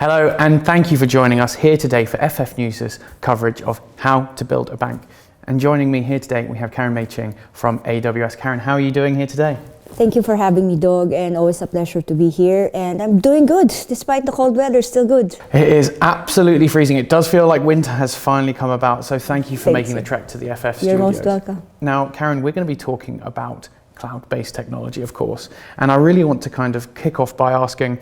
Hello, and thank you for joining us here today for FF News' coverage of how to build a bank. And joining me here today, we have Ching from AWS. Karen, how are you doing here today? Thank you for having me, Doug, and always a pleasure to be here. And I'm doing good, despite the cold weather, still good. It is absolutely freezing. It does feel like winter has finally come about, so thank you for making the trek to the FF studios. You're most welcome. Now, Karen, we're going to be talking about cloud-based technology, of course. And I really want to kind of kick off by asking,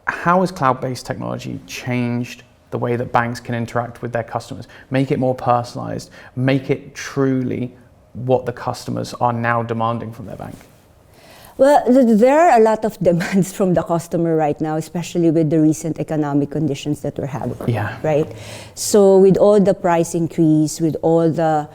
how has cloud-based technology changed the way that banks can interact with their customers, make it more personalized, make it truly what the customers are now demanding from their bank? Well, there are a lot of demands from the customer right now, especially with the recent economic conditions that we're having. Yeah. Right? So with all the price increase, with all the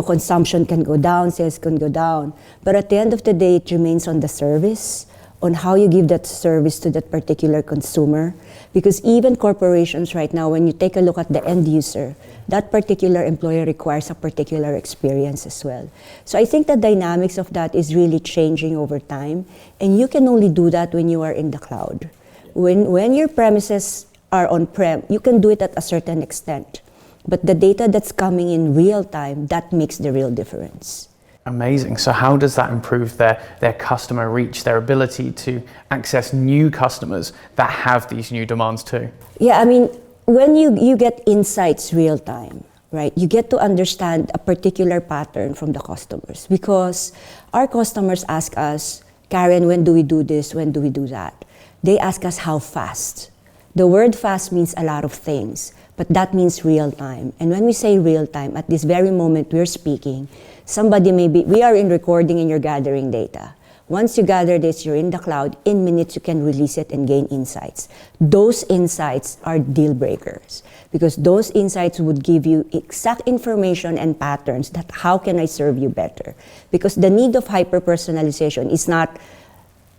consumption can go down, sales can go down. But at the end of the day, it remains on the service, on how you give that service to that particular consumer. Because even corporations right now, when you take a look at the end user, that particular employer requires a particular experience as well. So I think the dynamics of that is really changing over time. And you can only do that when you are in the cloud. When your premises are on-prem, you can do it at a certain extent. But the data that's coming in real time, that makes the real difference. Amazing. So how does that improve their customer reach, their ability to access new customers that have these new demands too? Yeah, I mean, when you get insights real time, right, you get to understand a particular pattern from the customers, because our customers ask us, Karen, when do we do this? When do we do that? They ask us how fast. The word fast means a lot of things, but that means real time. And when we say real time, at this very moment we're speaking, we are in recording and you're gathering data. Once you gather this, you're in the cloud, in minutes you can release it and gain insights. Those insights are deal breakers, because those insights would give you exact information and patterns that how can I serve you better? Because the need of hyper-personalization is not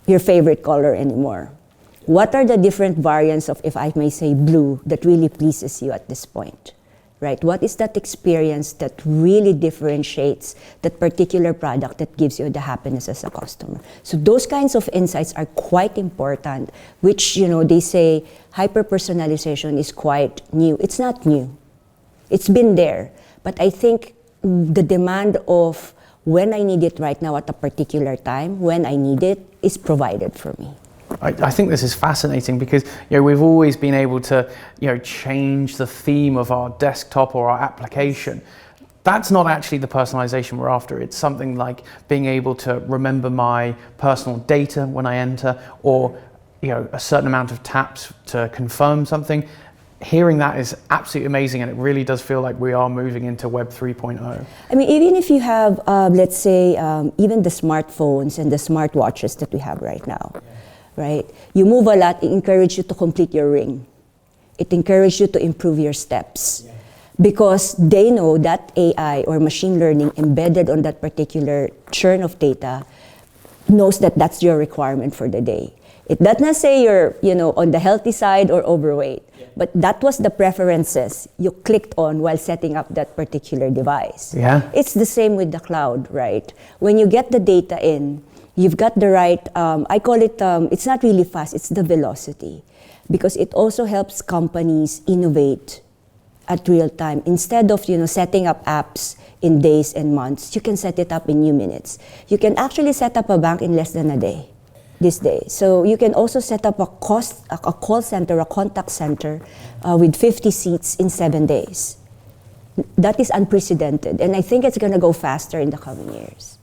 your favorite color anymore. What are the different variants of, if I may say, blue that really pleases you at this point? Right? What is that experience that really differentiates that particular product that gives you the happiness as a customer? So those kinds of insights are quite important, which, they say hyper-personalization is quite new. It's not new. It's been there. But I think the demand of when I need it right now at a particular time, when I need it, is provided for me. I think this is fascinating because we've always been able to change the theme of our desktop or our application. That's not actually the personalization we're after. It's something like being able to remember my personal data when I enter, or a certain amount of taps to confirm something. Hearing that is absolutely amazing, and it really does feel like we are moving into Web 3.0. I mean, even if you have, let's say, even the smartphones and the smartwatches that we have right now. Right? You move a lot, it encourages you to complete your ring. It encourages you to improve your steps. Yeah. Because they know that AI or machine learning embedded on that particular churn of data knows that that's your requirement for the day. It does not say you're on the healthy side or overweight, but that was the preferences you clicked on while setting up that particular device. Yeah. It's the same with the cloud, right? When you get the data in, you've got the right, I call it, it's not really fast, it's the velocity. Because it also helps companies innovate at real time. Instead of setting up apps in days and months, you can set it up in minutes. You can actually set up a bank in less than a day these days. So you can also set up a call center, a contact center with 50 seats in 7 days. That is unprecedented, and I think it's going to go faster in the coming years.